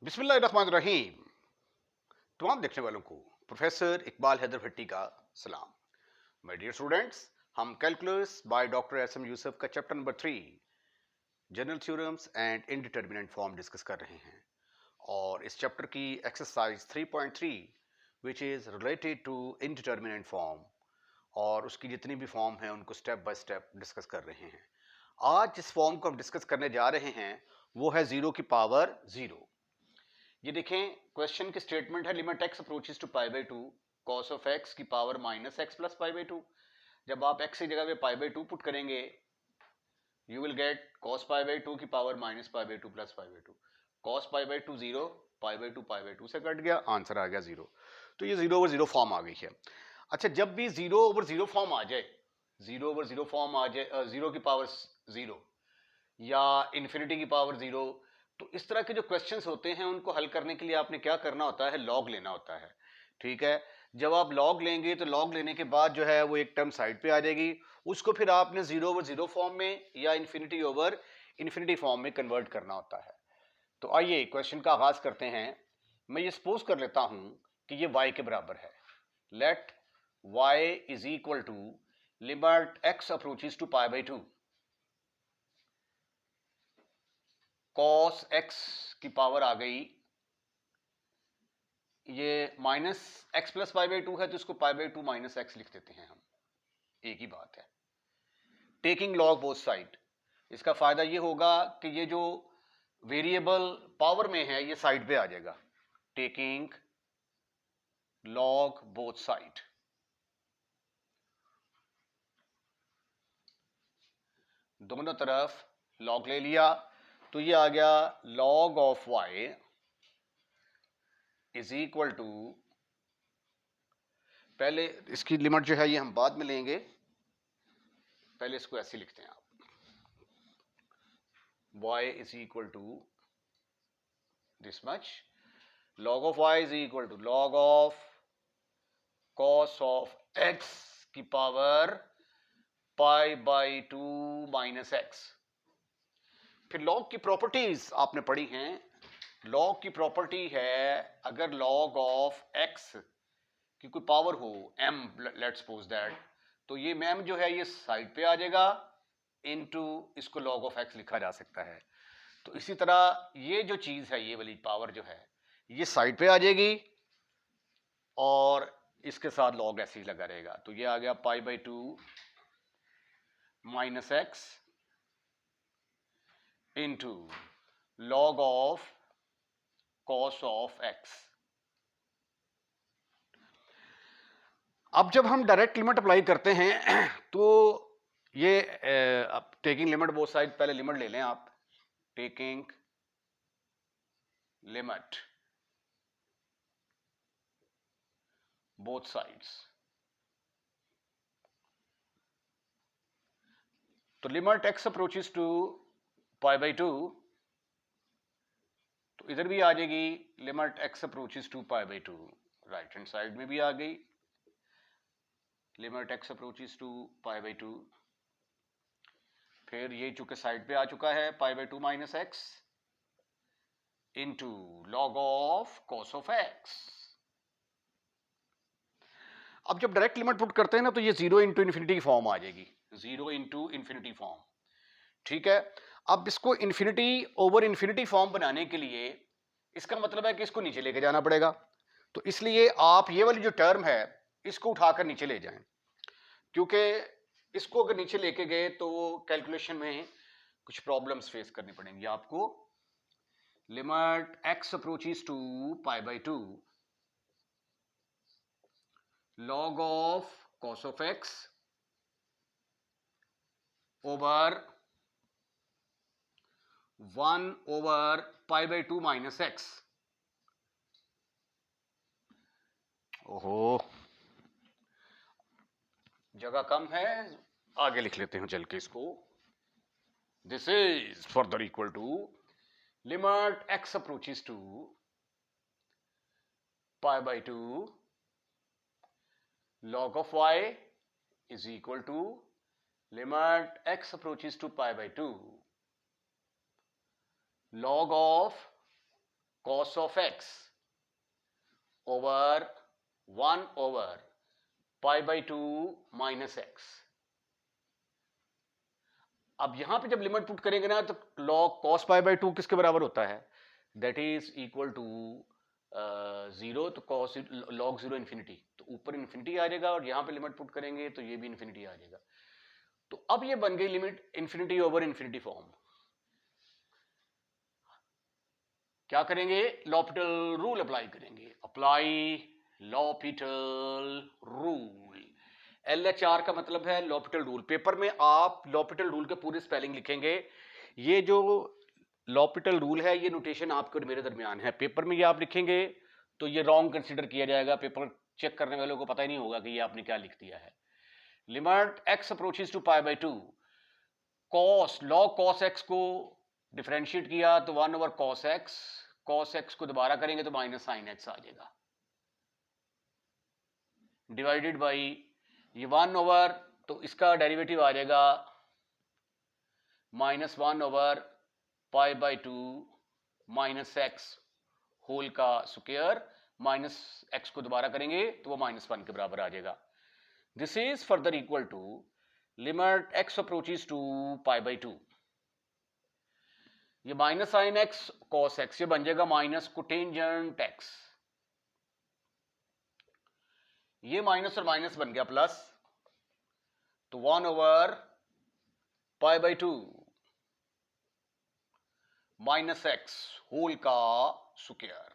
बिस्मिल्लाहिर्रहमानिर्रहीम। तमाम देखने वालों को प्रोफेसर इकबाल हैदर भट्टी का सलाम। माय डियर स्टूडेंट्स, हम calculus by doctor S M Yusuf का chapter number 3 general theorems and indeterminate form discuss कर रहे हैं और इस चैप्टर की exercise 3.3 which is related to indeterminate form और उसकी जितनी भी फॉर्म है उनको स्टेप बाय स्टेप डिस्कस कर रहे हैं। आज जिस फॉर्म को हम डिस्कस करने जा रहे हैं वो है ज़ीरो की पावर ज़ीरो। ये देखें, क्वेश्चन की स्टेटमेंट है limit x approaches to pi by two cos of x की power minus x plus pi by two. जब आप एक्स की जगह पे पाई बाई टू पुट करेंगे you will get cos pi by two की power minus pi by two plus pi by two. Cos pi by two zero, pi by two से cut गया, answer आ गया zero. तो ये zero over zero form आ गई है। अच्छा, जब भी जीरो ओवर जीरो फॉर्म आ जाए, जीरो ओवर जीरो फॉर्म आ जाए, जीरो की पावर जीरो या इन्फिनिटी की पावर जीरो, तो इस तरह के जो क्वेश्चंस होते हैं उनको हल करने के लिए आपने क्या करना होता है, लॉग लेना होता है। ठीक है, जब आप लॉग लेंगे तो लॉग लेने के बाद जो है वो एक टर्म साइड पे आ जाएगी, उसको फिर आपने जीरो ओवर जीरो फॉर्म में या इन्फिनिटी ओवर इन्फिनिटी फॉर्म में कन्वर्ट करना होता है। तो आइए क्वेश्चन का आगाज करते हैं। मैं ये सपोज कर लेता हूं कि ये y के बराबर है। Let y is equal to limit x approaches to pi by two cos x की पावर आ गई, ये minus x plus pi by two है तो इसको pi by two minus x लिख देते हैं हम, एक ही बात है। टेकिंग लॉग बोथ साइड, इसका फायदा ये होगा कि ये जो वेरिएबल पावर में है ये साइड पे आ जाएगा। टेकिंग लॉग बोथ साइड, दोनों तरफ लॉग ले लिया तो ये आ गया log of y is equal to, पहले इसकी लिमिट जो है ये हम बाद में लेंगे, पहले इसको ऐसे लिखते हैं आप, y is equal to this much, log of y is equal to log of cos of x की power pi by two minus x. फिर लॉग की प्रॉपर्टीज आपने पढ़ी हैं। लॉग की प्रॉपर्टी है अगर लॉग ऑफ एक्स की कोई पावर हो m, लेट्स सपोज दैट, तो ये m जो है ये साइड पे आ जाएगा, इनटू इसको log ऑफ x लिखा जा सकता है। तो इसी तरह ये जो चीज है, ये वाली पावर जो है ये साइड पे आ जाएगी और इसके साथ लॉग ऐसे ही लगा रहेगा। तो ये आ गया पाई by two minus x into log of cos of x. अब जब हम डायरेक्ट लिमिट अप्लाई करते हैं तो ये टेकिंग लिमिट बोथ साइड, पहले लिमिट ले लें आप, टेकिंग लिमिट बोथ साइड्स, तो limit x approaches to pi by two, तो इधर भी आ जाएगी limit x approaches to pi by two, right hand side में भी आ गई limit x approaches to pi by two. फिर ये चूंकि साइड पे आ चुका है pi by two minus x into log of cos of x. अब जब डायरेक्ट लिमिट पुट करते हैं ना तो ये जीरो इंटू इन्फिनिटी की फॉर्म आ जाएगी, जीरो इंटू इन्फिनिटी फॉर्म। ठीक है, अब इसको इन्फिनिटी ओवर इन्फिनिटी फॉर्म बनाने के लिए इसका मतलब है कि इसको नीचे लेके जाना पड़ेगा, तो इसलिए आप ये वाली जो टर्म है इसको उठाकर नीचे ले जाएं, क्योंकि इसको अगर नीचे लेके गए तो कैलकुलेशन में कुछ प्रॉब्लम्स फेस करनी पड़ेंगी आपको। Limit x approaches to pi by two log of cos of x over 1 over pi by two minus x. ओहो, जगह कम है, आगे लिख लेते हैं चल के इसको। This is further equal to limit x approaches to pi by two log of y is equal to limit x approaches to pi by 2 log of cos of x over 1 over pi by 2 minus x. अब यहां पे जब limit put करेंगे ना तो log cos pi by 2 किसके बराबर होता है? दैट इज इक्वल टू 0, तो cos log 0 इन्फिनिटी, तो ऊपर इन्फिनिटी आ जाएगा और यहां पे लिमिट पुट करेंगे तो ये भी इन्फिनिटी आ जाएगा। तो अब ये बन गई limit infinity over infinity form. क्या करेंगे? लॉपिटल रूल अप्लाई करेंगे। Apply L'Hopital rule. LHR का मतलब है लॉपिटल रूल। पेपर में आप लॉपिटल रूल के पूरे स्पेलिंग लिखेंगे। ये जो लॉपिटल रूल है ये नोटेशन आपके और मेरे दरमियान है। पेपर में ये आप लिखेंगे तो ये रॉन्ग कंसीडर किया जाएगा। पेपर चेक करने वालों को पता ही नहीं होगा कि ये आपने क्या लिख दिया है। Limit x approaches to pi by 2, cos log cos x को डिफरेंशिएट किया तो 1 over cos x, cos x को दोबारा करेंगे तो माइनस साइन एक्स आ जाएगा, डिवाइडेड बाई ये 1 ओवर, तो इसका डेरिवेटिव आ जाएगा minus 1 over pi by 2 minus x whole का स्क्वायर, माइनस एक्स को दोबारा करेंगे तो वो माइनस 1 के बराबर आ जाएगा। This is further equal to limit x approaches to pi by 2, ये minus sine x cos x, ये बन जाएगा माइनस कोटेंजेंट एक्स, ये माइनस और माइनस बन गया प्लस, तो 1 over pi by 2 minus x whole का स्क्वायर।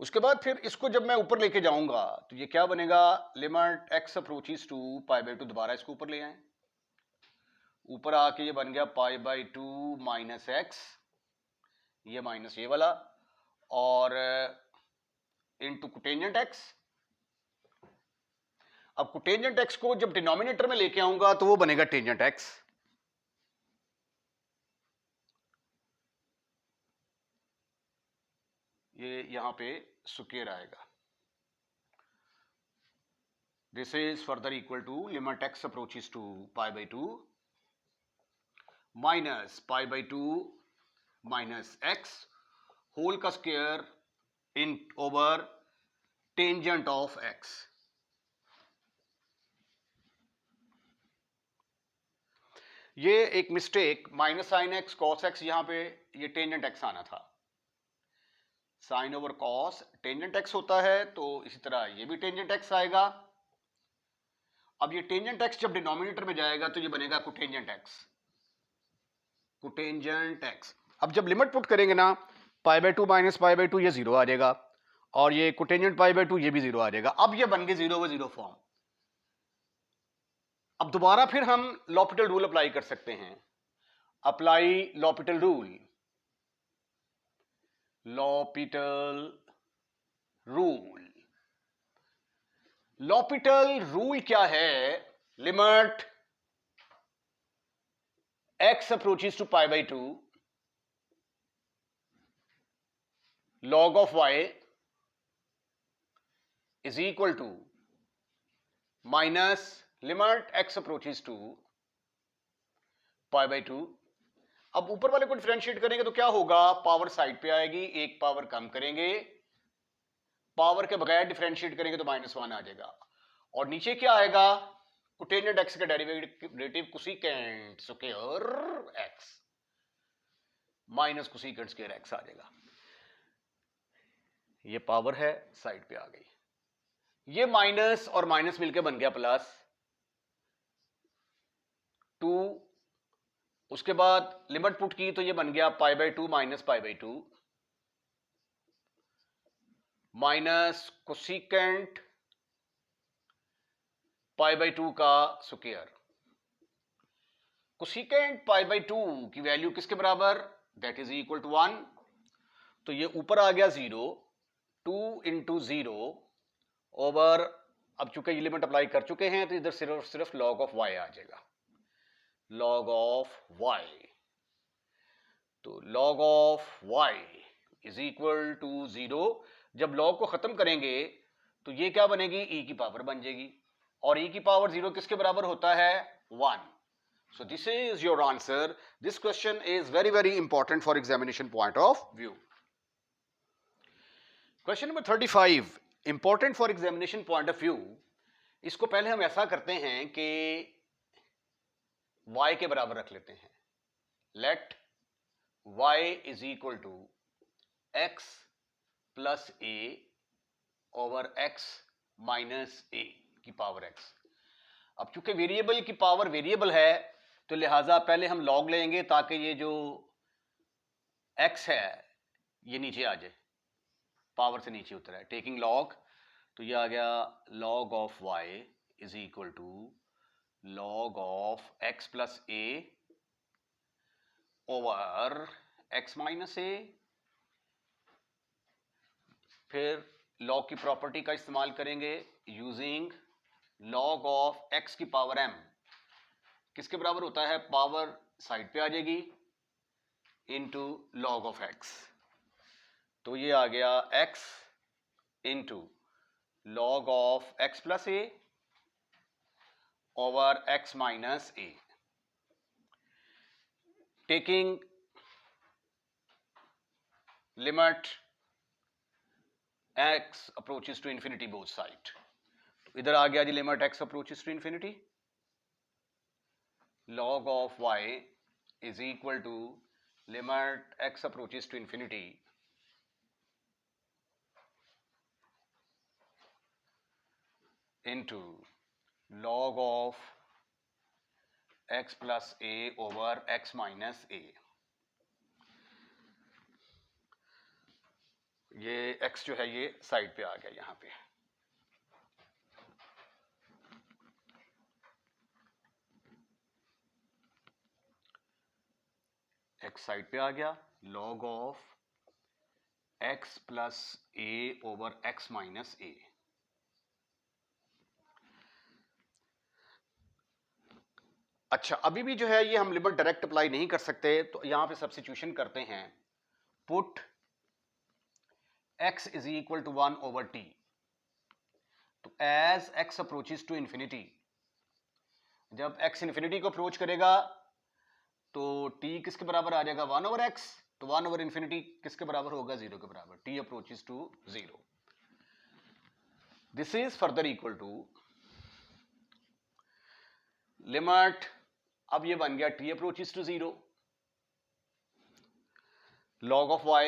उसके बाद फिर इसको जब मैं ऊपर लेके जाऊंगा तो ये क्या बनेगा? Limit x approaches to pi by 2, दोबारा इसको ऊपर ले आए, ऊपर आके ये बन गया पाई बाई 2 माइनस एक्स, ये माइनस ये वाला, और इनटू कोटेंजेंट एक्स। अब कोटेंजेंट एक्स को जब डिनोमिनेटर में लेके आऊंगा तो वो बनेगा टेंजेंट एक्स, ये यहां पे स्क्वायर आएगा। This is further equal to limit x approaches to pi by 2 minus pi by 2 minus x whole का square in over tangent of x. ये एक mistake, minus sine x cos x, यहां पे ये टेंजेंट एक्स आना था। Sine over cos tangent x होता है, तो इसी तरह ये भी टेंजेंट एक्स आएगा। अब ये टेंजेंट एक्स जब डिनोमिनेटर में जाएगा तो ये बनेगा कोटेंजेंट एक्स, कोटेंजेंट एक्स। अब जब लिमिट पुट करेंगे ना, पाई बाई 2 माइनस पाई बाई 2 ये 0 आ जाएगा, और ये कोटेंजेंट पाई बाई 2 ये भी 0 आ जाएगा। अब ये बन गए 0 ओवर 0 फॉर्म। अब दोबारा फिर हम लॉपिटल रूल अप्लाई कर सकते हैं। Apply L'Hopital rule, L'Hopital rule. L'Hopital rule क्या है? Limit x approaches to pi by 2 log of y is equal to minus limit x approaches to pi by 2। अब ऊपर वाले को डिफरेंशिएट करेंगे तो क्या होगा? पावर साइड पे आएगी, एक पावर कम करेंगे, पावर के बगैर डिफरेंशिएट करेंगे तो माइनस 1 आ जाएगा, और नीचे क्या आएगा? कोटेंजेंट एक्स का derivative cosecant square x minus cosecant square x आ जाएगा। ये पावर है, साइड पे आ गई, ये माइनस और माइनस मिलके बन गया प्लस 2। उसके बाद लिमिट पुट की तो ये बन गया पाई by 2 minus pi by 2 minus cosecant pi by 2 का स्क्वायर। कोसेकेंट पाई बाई 2 की वैल्यू किसके बराबर? दैट इज इक्वल टू 1, तो ये ऊपर आ गया 0, 2 इंटू 0 ओवर, अब चूंकि ये लिमिट अप्लाई कर चुके हैं तो इधर सिर्फ सिर्फ log ऑफ y आ जाएगा, log ऑफ y। तो log of y is equal to 0। जब log को खत्म करेंगे तो ये क्या बनेगी? e की पावर बन जाएगी, और e की पावर 0 किसके बराबर होता है? 1। So this is your answer. This question is very important for examination point of view. Question number 35, important for examination point of view. इसको पहले हम ऐसा करते हैं कि y के बराबर रख लेते हैं. Let y is equal to x plus a over x minus a की पावर x. अब चूंकि वेरिएबल की पावर वेरिएबल है तो लिहाजा पहले हम लॉग लेंगे ताकि ये जो x है ये नीचे आ जाए, पावर से नीचे उतर है. टेकिंग लॉग, तो ये आ गया log of y is equal to log of x plus a over x minus a. फिर लॉग की प्रॉपर्टी का इस्तेमाल करेंगे यूजिंग log ऑफ x की पावर m किसके बराबर होता है, पावर साइड पे आ जाएगी इनटू log ऑफ x. तो ये आ गया x into log of x plus a over x minus a. Taking limit x approaches to infinity both side. इधर आ गया जी limit x approaches to infinity. log of y is equal to limit x approaches to infinity into log of x plus a over x minus a. ये x जो है ये side पे आ गया यहां पे. x साइड पे आ गया, log of x plus a over x minus a. अच्छा, अभी भी जो है ये हम लिमिट डायरेक्ट अप्लाई नहीं कर सकते, तो यहां पे सब्स्टिट्यूशन करते हैं. Put x is equal to 1 over t. तो as x approaches to infinity, जब x इंफिनिटी को अप्रोच करेगा तो t किसके बराबर आ जाएगा, 1 ओवर x. तो 1 ओवर इंफिनिटी किसके बराबर होगा, 0 के बराबर. t approaches to 0. This is further equal to limit, अब ये बन गया t approaches to 0, log of y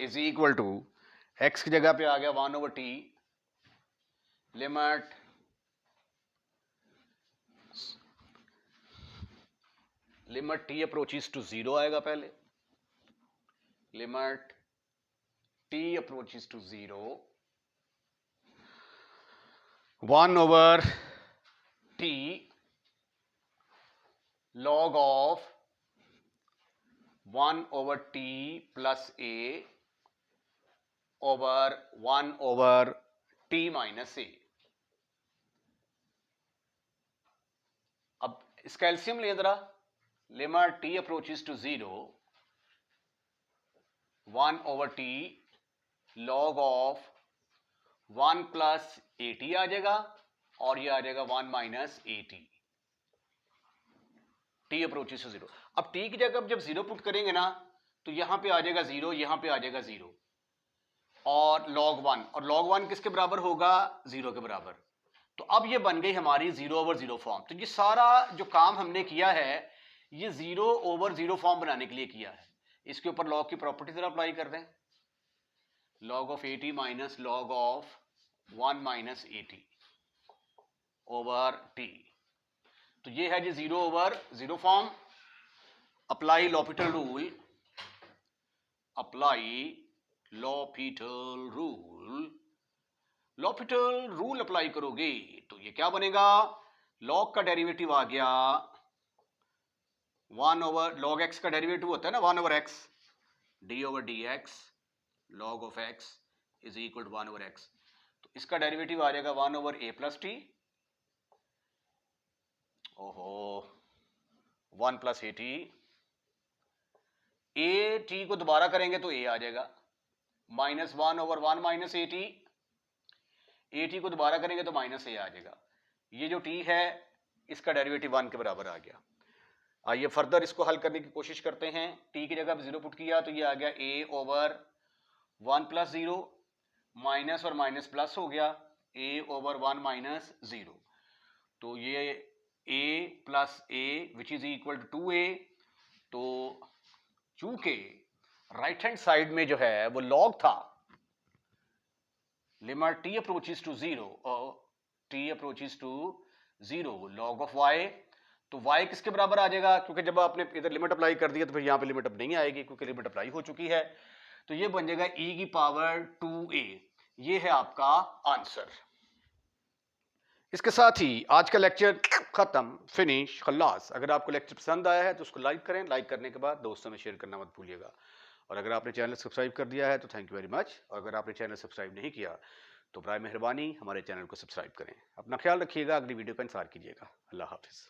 is equal to x की जगह पे आ गया 1 over t, limit t approaches to 0 आएगा पहले. Limit t approaches to 0 1 over t log of 1 over t plus a over 1 over t minus a. अब इसका LCM ले जरा. Limit t approaches to 0 1 over t log of 1 plus at आ जाएगा और ये आ जाएगा 1 minus at. t approaches to 0. अब t की जगह जब 0 पुट करेंगे ना तो यहां पे आ जाएगा 0, यहां पे आ जाएगा 0 और log 1, और log 1 किसके बराबर होगा, 0 के बराबर. तो अब ये बन गई हमारी 0 ओवर 0 फॉर्म. तो ये सारा जो काम हमने किया है ये 0 ओवर 0 फॉर्म बनाने के लिए किया है. इसके ऊपर log की प्रॉपर्टी जरा अप्लाई कर दें. log of at minus log of 1 minus at over t. तो ये है जी 0 over 0 form. Apply L'Hopital rule, apply L'Hopital rule. L'Hopital rule apply करोगे तो ये क्या बनेगा, log का डेरिवेटिव आ गया 1 ओवर log x का डेरिवेटिव होता है ना 1 over x, d over dx log of x is equal to 1 over x. तो इसका डेरिवेटिव आ जाएगा 1 ओवर a प्लस t. ओहो, 1 प्लस at. at को दोबारा करेंगे तो a आ जाएगा, minus 1 over 1 minus at. at को दोबारा करेंगे तो माइनस a आ जाएगा. ये जो t है इसका डेरिवेटिव 1 के बराबर आ गया। आइए फर्दर इसको हल करने की कोशिश करते हैं। t की जगह 0 पुट किया तो ये आ गया a ओवर 1 प्लस 0, माइनस और माइनस प्लस हो गया, a ओवर 1 माइनस 0, तो ये a plus a which is equal to 2a। तो चूंकि राइट हैंड साइड में जो है वो लॉग था, लिमिट t अप्रोचेस टू 0 और t approaches to 0 log of y, तो y किसके बराबर आ जाएगा, क्योंकि जब आपने इधर लिमिट अप्लाई कर दिया तो फिर यहाँ पे लिमिट अब नहीं आएगी क्योंकि लिमिट अप्लाई हो चुकी है, तो ये बन जाएगा e की पावर 2a। ये है आपका आंसर। इसके साथ ही आज का लेक्चर खत्म, फिनिश, खल्लास। अगर आपको लेक्चर पसंद आया है तो उसको लाइक करें, लाइक करने के बाद दोस्तों में शेयर करना मत भूलिएगा, और अगर आपने चैनल सब्सक्राइब कर दिया है तो थैंक यू वेरी मच, और अगर आपने चैनल सब्सक्राइब नहीं किया तो बराए मेहरबानी हमारे चैनल को सब्सक्राइब करें। अपना ख्याल रखिएगा, अगली वीडियो का इंतजार कीजिएगा। अल्लाह हाफिज़।